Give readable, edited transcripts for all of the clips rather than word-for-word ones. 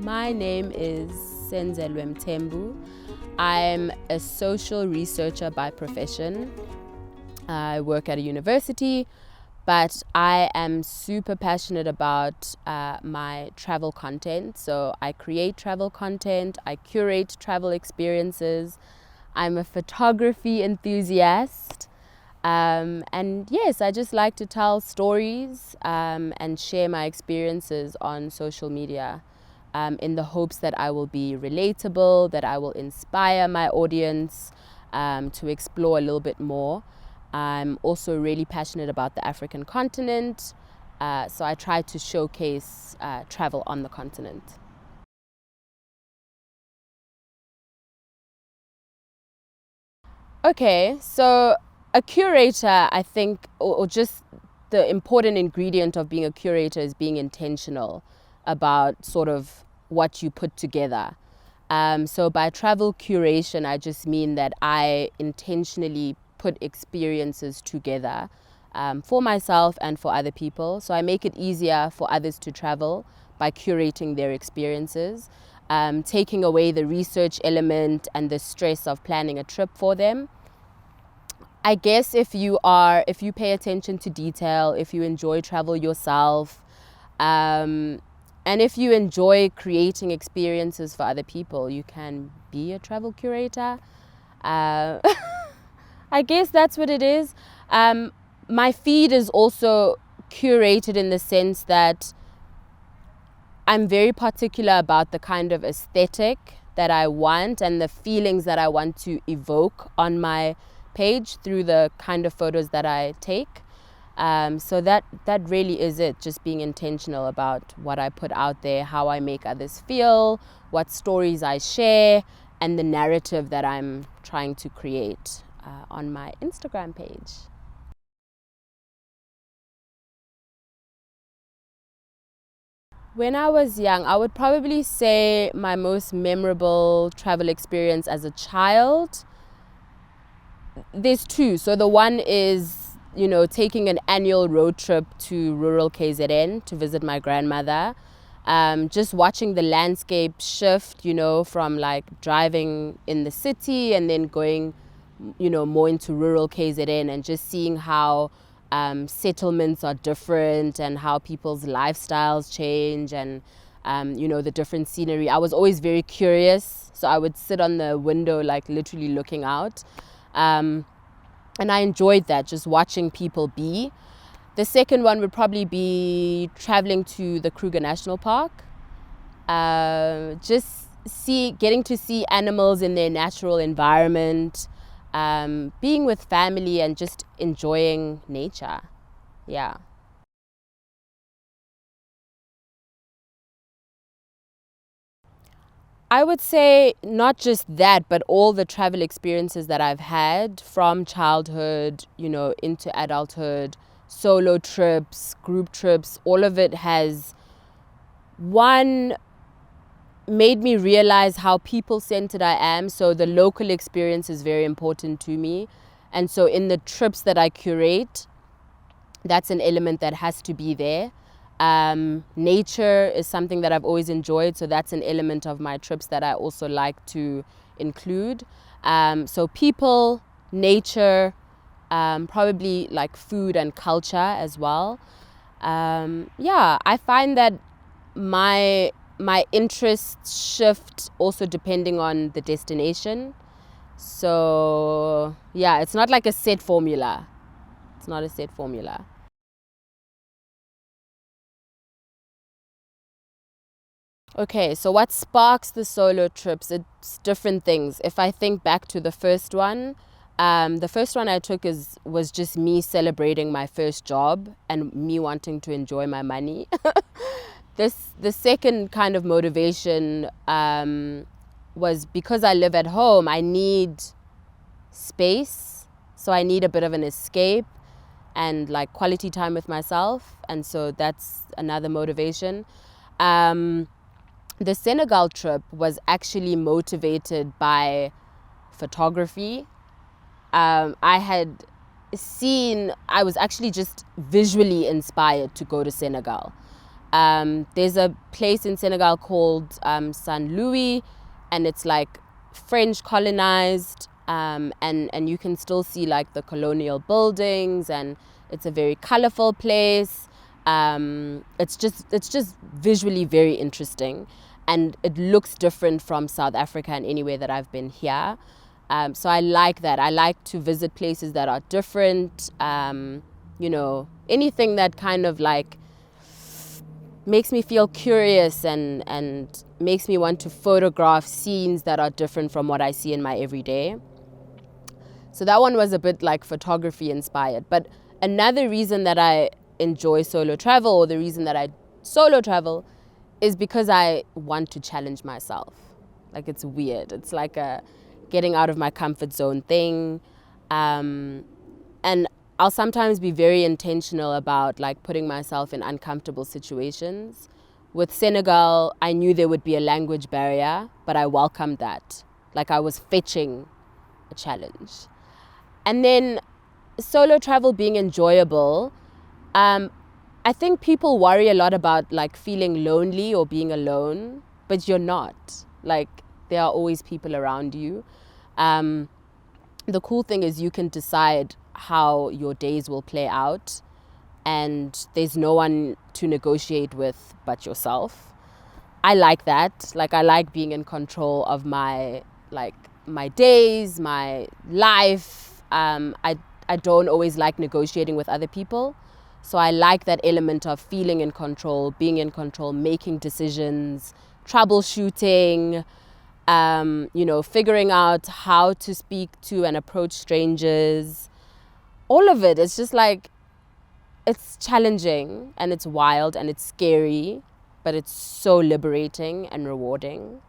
My name is Senzelwe Mthembu. I'm a social researcher by profession. I work at a university, but I am super passionate about my travel content. So I create travel content, I curate travel experiences. I'm a photography enthusiast. And yes, I just like to tell stories and share my experiences on social media. In the hopes that I will be relatable, that I will inspire my audience to explore a little bit more. I'm also really passionate about the African continent, so I try to showcase travel on the continent. Okay, so a curator, I think, or just the important ingredient of being a curator is being intentional about sort of what you put together. So by travel curation, I just mean that I intentionally put experiences together for myself and for other people. So I make it easier for others to travel by curating their experiences, taking away the research element and the stress of planning a trip for them. I guess if you pay attention to detail, if you enjoy travel yourself, and if you enjoy creating experiences for other people, you can be a travel curator. I guess that's what it is. My feed is also curated in the sense that I'm very particular about the kind of aesthetic that I want and the feelings that I want to evoke on my page through the kind of photos that I take. So that really is it, just being intentional about what I put out there, how I make others feel, what stories I share, and the narrative that I'm trying to create on my Instagram page. When I was young, I would probably say my most memorable travel experience as a child. There's two. So the one is, taking an annual road trip to rural KZN to visit my grandmother. Just watching the landscape shift, from like driving in the city and then going, more into rural KZN, and just seeing how settlements are different and how people's lifestyles change and, the different scenery. I was always very curious. So I would sit on the window, like literally looking out. And I enjoyed that, just watching people be. The second one would probably be traveling to the Kruger National Park. Just getting to see animals in their natural environment, being with family and just enjoying nature. Yeah. I would say not just that, but all the travel experiences that I've had from childhood, into adulthood, solo trips, group trips, all of it has, one, made me realize how people-centered I am. So the local experience is very important to me. And so in the trips that I curate, that's an element that has to be there. Nature is something that I've always enjoyed, so that's an element of my trips that I also like to include. So people, nature, probably like food and culture as well. I find that my interests shift also depending on the destination. So yeah, it's not like a set formula. It's not a set formula. Okay, so what sparks the solo trips? It's different things. If I think back to the first one, The first one I took was just me celebrating my first job and me wanting to enjoy my money. The second kind of motivation was because I live at home, I need space. So I need a bit of an escape and like quality time with myself. And so that's another motivation. The Senegal trip was actually motivated by photography. I was actually just visually inspired to go to Senegal. There's a place in Senegal called Saint Louis, and it's like French colonized, and you can still see like the colonial buildings, and it's a very colorful place. It's just visually very interesting, and it looks different from South Africa and anywhere that I've been here. So I like that. I like to visit places that are different. Anything that kind of like makes me feel curious and makes me want to photograph scenes that are different from what I see in my everyday. So that one was a bit like photography inspired. But another reason that I enjoy solo travel, or the reason that I solo travel, is because I want to challenge myself. Like, it's weird. It's like a getting out of my comfort zone thing. And I'll sometimes be very intentional about like putting myself in uncomfortable situations. With Senegal, I knew there would be a language barrier, but I welcomed that. Like, I was fetching a challenge. And then solo travel being enjoyable, I think people worry a lot about like feeling lonely or being alone, but you're not. Like, there are always people around you. The cool thing is you can decide how your days will play out, and there's no one to negotiate with but yourself. I like that. Like, I like being in control of my days, my life. I don't always like negotiating with other people. So I like that element of feeling in control, being in control, making decisions, troubleshooting, figuring out how to speak to and approach strangers. All of it. It's just like, it's challenging and it's wild and it's scary, but it's so liberating and rewarding.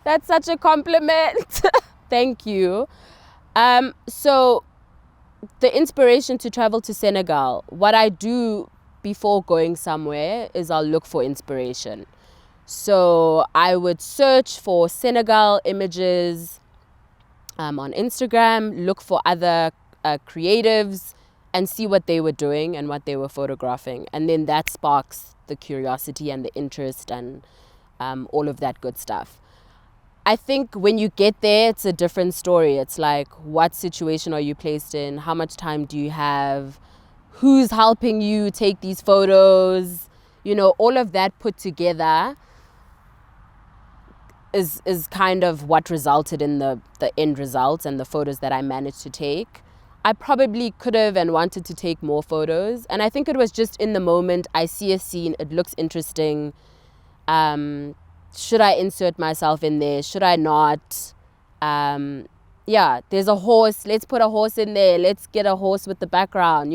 That's such a compliment. Thank you. So the inspiration to travel to Senegal, what I do before going somewhere is I'll look for inspiration. So I would search for Senegal images on Instagram, look for other creatives and see what they were doing and what they were photographing. And then that sparks the curiosity and the interest and all of that good stuff. I think when you get there, it's a different story. It's like, what situation are you placed in? How much time do you have? Who's helping you take these photos? All of that put together is kind of what resulted in the end results and the photos that I managed to take. I probably could have and wanted to take more photos. And I think it was just in the moment, I see a scene, it looks interesting. Should I insert myself in there? Should I not? There's a horse. Let's put a horse in there. Let's get a horse with the background,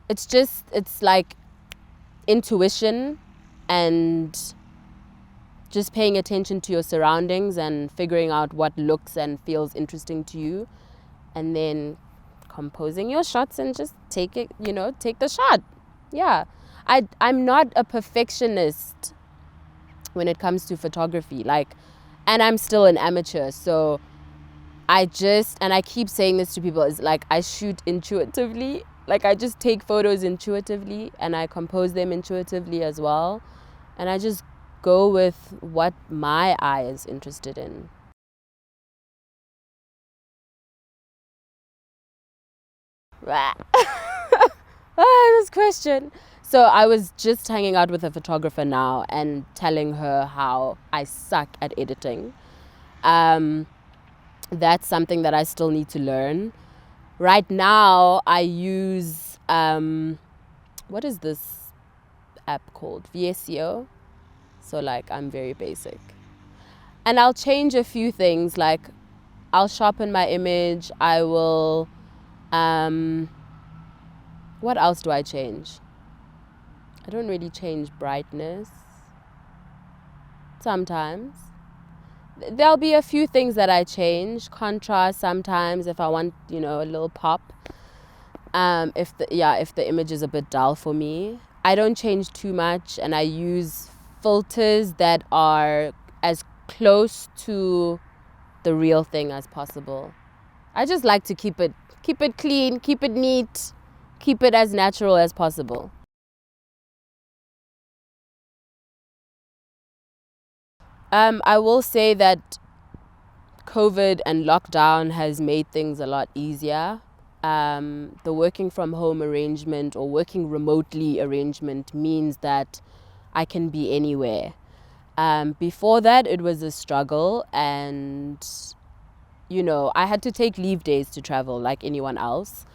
It's like intuition and just paying attention to your surroundings and figuring out what looks and feels interesting to you. And then composing your shots and just take it, take the shot. Yeah. I'm not a perfectionist when it comes to photography, and I'm still an amateur. So I keep saying this to people, is like, I shoot intuitively. Like, I just take photos intuitively and I compose them intuitively as well. And I just go with what my eye is interested in. This question. So I was just hanging out with a photographer now and telling her how I suck at editing. That's something that I still need to learn. Right now, I use, what is this app called? VSCO? So like I'm very basic. And I'll change a few things, like I'll sharpen my image. I will, what else do I change? I don't really change brightness. Sometimes. There'll be a few things that I change. Contrast sometimes if I want, a little pop. If the image is a bit dull for me. I don't change too much, and I use filters that are as close to the real thing as possible. I just like to keep it clean, keep it neat, keep it as natural as possible. I will say that COVID and lockdown has made things a lot easier. The working from home arrangement or working remotely arrangement means that I can be anywhere. Before that, it was a struggle, and I had to take leave days to travel like anyone else.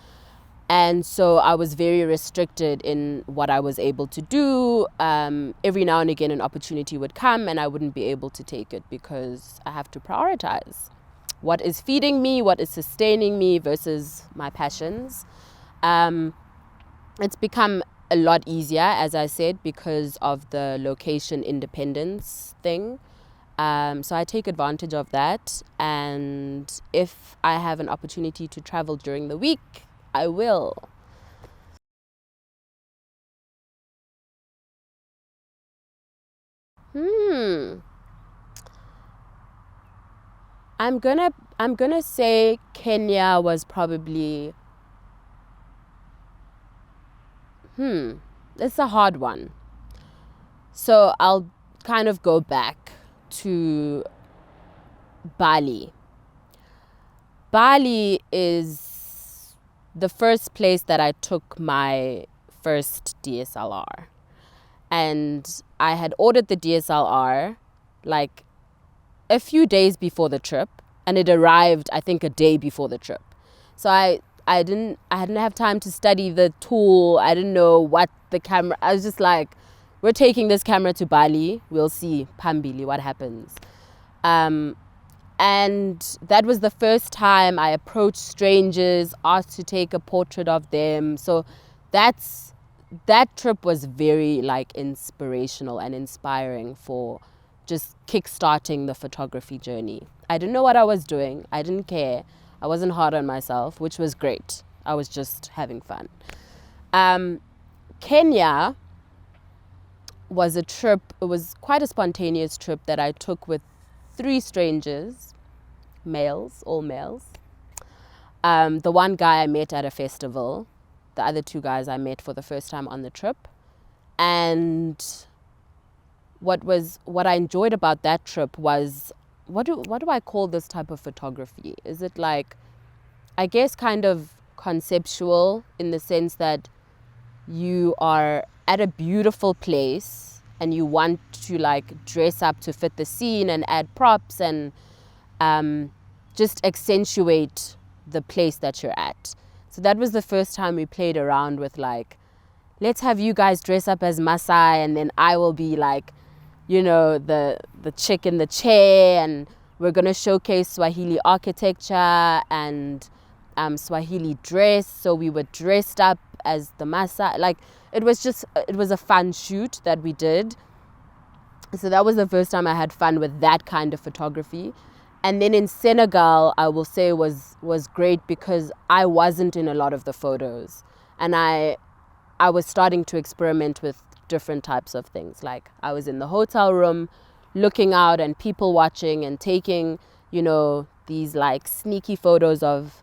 And so I was very restricted in what I was able to do. Every now and again, an opportunity would come and I wouldn't be able to take it because I have to prioritize what is feeding me, what is sustaining me versus my passions. It's become a lot easier, as I said, because of the location independence thing. So I take advantage of that. And if I have an opportunity to travel during the week, I will. I'm gonna say Kenya was probably it's a hard one. So I'll kind of go back to Bali. Bali is the first place that I took my first DSLR. And I had ordered the DSLR like a few days before the trip, and it arrived I think a day before the trip. So I didn't have time to study the tool. I didn't know what the camera. I was just like, we're taking this camera to Bali. We'll see phambili what happens. And that was the first time I approached strangers, asked to take a portrait of them. So that trip was very like inspirational and inspiring for just kickstarting the photography journey. I didn't know what I was doing. I didn't care. I wasn't hard on myself, which was great. I was just having fun. Kenya was a trip. It was quite a spontaneous trip that I took with 3 strangers, males, all males. The one guy I met at a festival. The other 2 guys I met for the first time on the trip. And what I enjoyed about that trip was, what do I call this type of photography? Is it like, I guess kind of conceptual, in the sense that you are at a beautiful place and you want to like dress up to fit the scene and add props and just accentuate the place that you're at. So that was the first time we played around with like, let's have you guys dress up as Maasai, and then I will be like, the chick in the chair, and we're going to showcase Swahili architecture and Swahili dress. So we were dressed up as the Maasai. Like, it was a fun shoot that we did. So that was the first time I had fun with that kind of photography. And then in Senegal, I will say was great because I wasn't in a lot of the photos, and I was starting to experiment with different types of things. Like, I was in the hotel room looking out and people watching and taking, these like sneaky photos of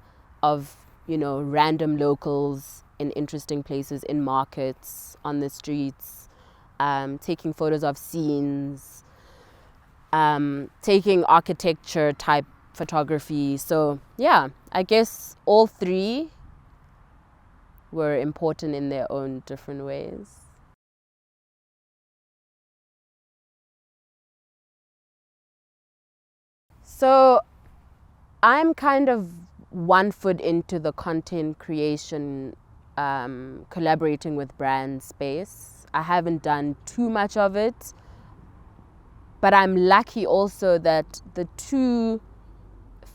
random locals in interesting places, in markets, on the streets, taking photos of scenes, taking architecture type photography. So yeah, I guess all 3 were important in their own different ways. So I'm kind of one foot into the content creation, collaborating with brand space. I haven't done too much of it, But I'm lucky also that the 2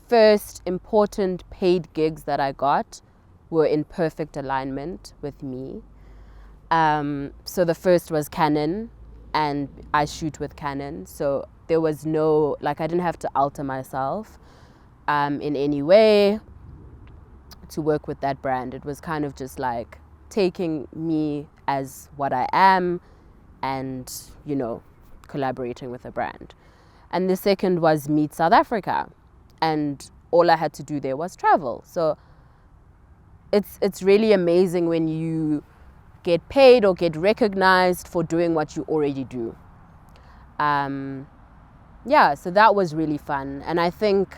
first important paid gigs that I got were in perfect alignment with me. So the first was Canon, and I shoot with Canon. So there was no, like, I didn't have to alter myself in any way to work with that brand. It was kind of just like taking me as what I am and, you know, collaborating with a brand. And the second was Meet South Africa. And all I had to do there was travel. So it's really amazing when you get paid or get recognized for doing what you already do. Yeah, so that was really fun. And I think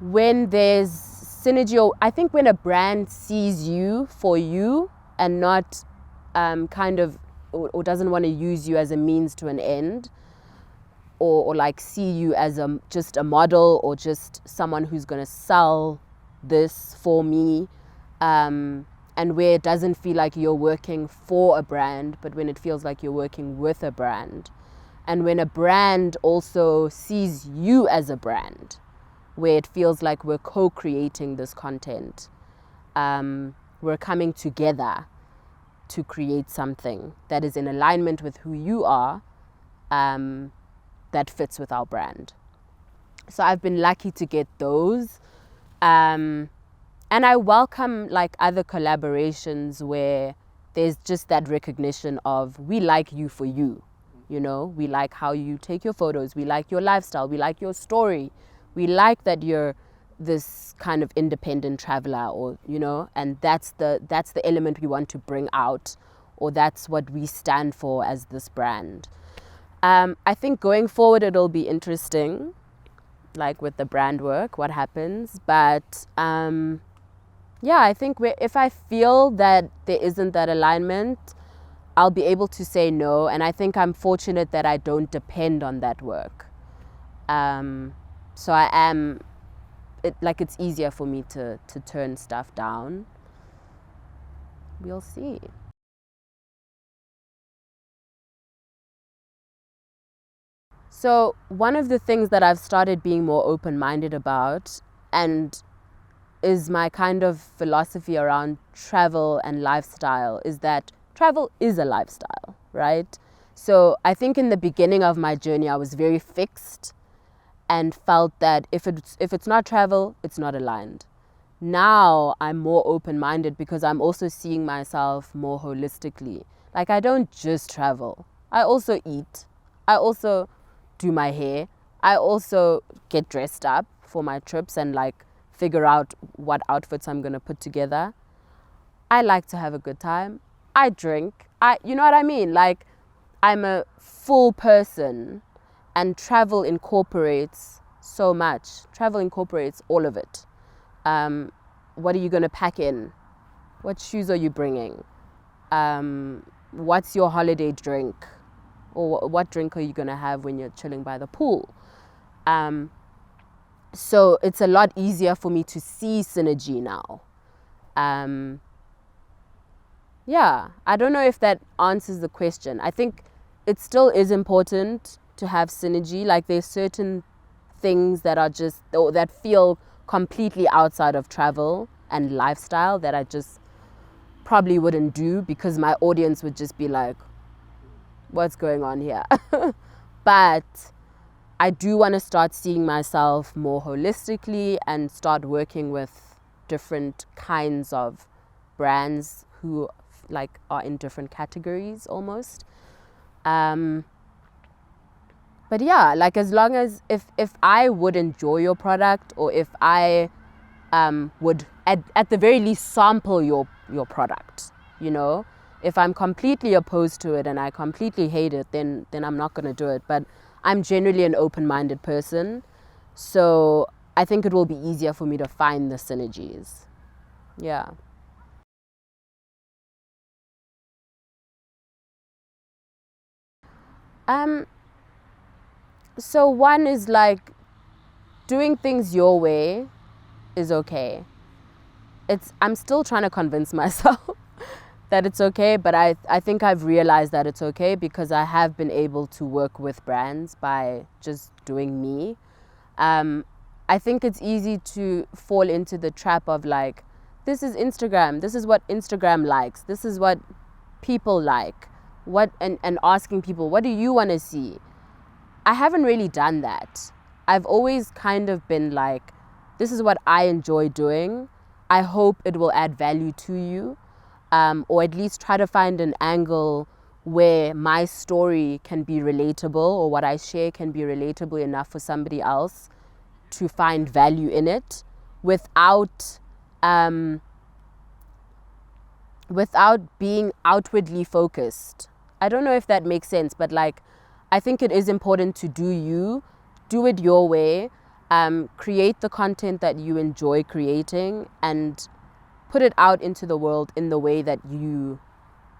when there's synergy, or I think when a brand sees you for you and not kind of, or doesn't want to use you as a means to an end, or like see you as just a model or just someone who's going to sell this for me, and where it doesn't feel like you're working for a brand, but when it feels like you're working with a brand. And when a brand also sees you as a brand, where it feels like we're co-creating this content, we're coming together to create something that is in alignment with who you are, that fits with our brand. So I've been lucky to get those. And I welcome like other collaborations where there's just that recognition of, we like you for you. You know, we like how you take your photos. We like your lifestyle. We like your story. We like that you're this kind of independent traveler, or, you know, and that's the element we want to bring out, or that's what we stand for as this brand. I think going forward, it'll be interesting, like with the brand work, what happens. But yeah, I think if I feel that there isn't that alignment, I'll be able to say no. And I think I'm fortunate that I don't depend on that work. So it's easier for me to turn stuff down. We'll see. So one of the things that I've started being more open-minded about, and is my kind of philosophy around travel and lifestyle, is that travel is a lifestyle, right? So I think in the beginning of my journey, I was very fixed and felt that if it's not travel, it's not aligned. Now I'm more open-minded because I'm also seeing myself more holistically. Like, I don't just travel. I also eat. I also do my hair. I also get dressed up for my trips and like figure out what outfits I'm going to put together. I like to have a good time. I drink. You know what I mean? Like, I'm a full person, and travel incorporates so much. Travel incorporates all of it. What are you going to pack in? What shoes are you bringing? What's your holiday drink? Or what drink are you going to have when you're chilling by the pool? So it's a lot easier for me to see synergy now. Yeah, I don't know if that answers the question. I think it still is important to have synergy. Like, there's certain things that are just, or that feel completely outside of travel and lifestyle that I just probably wouldn't do, because my audience would just be like, what's going on here? But I do want to start seeing myself more holistically and start working with different kinds of brands who like are in different categories almost. But yeah, like, as long as if I would enjoy your product, or if I would at the very least sample your product, you know, if I'm completely opposed to it and I completely hate it, then I'm not going to do it. But I'm generally an open-minded person, so I think it will be easier for me to find the synergies. Yeah. So one is like, doing things your way is okay. I'm still trying to convince myself that it's okay, but I think I've realized that it's okay because I have been able to work with brands by just doing me. I think it's easy to fall into the trap of like, this is Instagram, this is what Instagram likes, this is what people like, and asking people, what do you want to see? I haven't really done that. I've always kind of been like, this is what I enjoy doing. I hope it will add value to you, or at least try to find an angle where my story can be relatable, or what I share can be relatable enough for somebody else to find value in it without being outwardly focused. I don't know if that makes sense, but like, I think it is important to do you, do it your way, create the content that you enjoy creating and put it out into the world in the way that you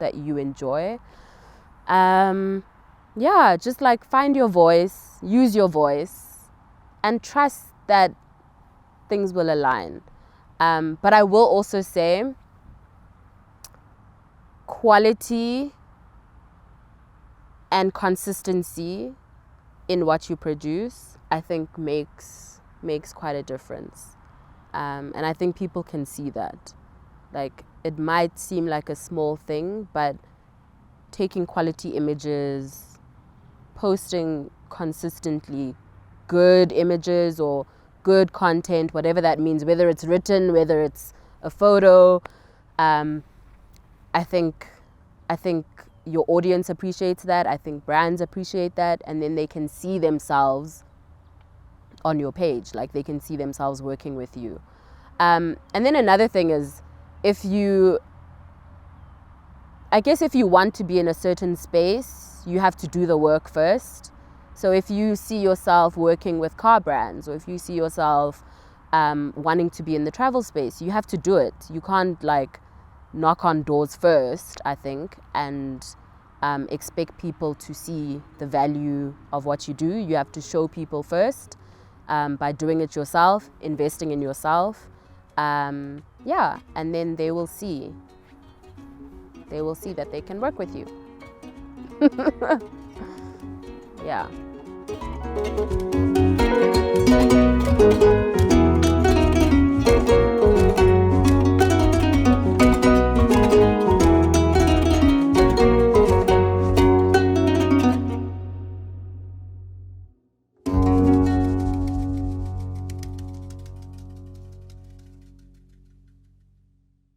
enjoy. Yeah, just like find your voice, use your voice, and trust that things will align. But I will also say, quality and consistency in what you produce, I think makes quite a difference. And I think people can see that. Like, it might seem like a small thing, but taking quality images, posting consistently good images or good content, whatever that means, whether it's written, whether it's a photo, I think your audience appreciates that. I think brands appreciate that, and then they can see themselves on your page, like they can see themselves working with you. And then another thing is, if you want to be in a certain space, you have to do the work first. So if you see yourself working with car brands, or if you see yourself wanting to be in the travel space, you have to do it. You can't like knock on doors first, I think, and expect people to see the value of what you do. You have to show people first by doing it yourself, investing in yourself. Yeah, and then they will see that they can work with you. Yeah.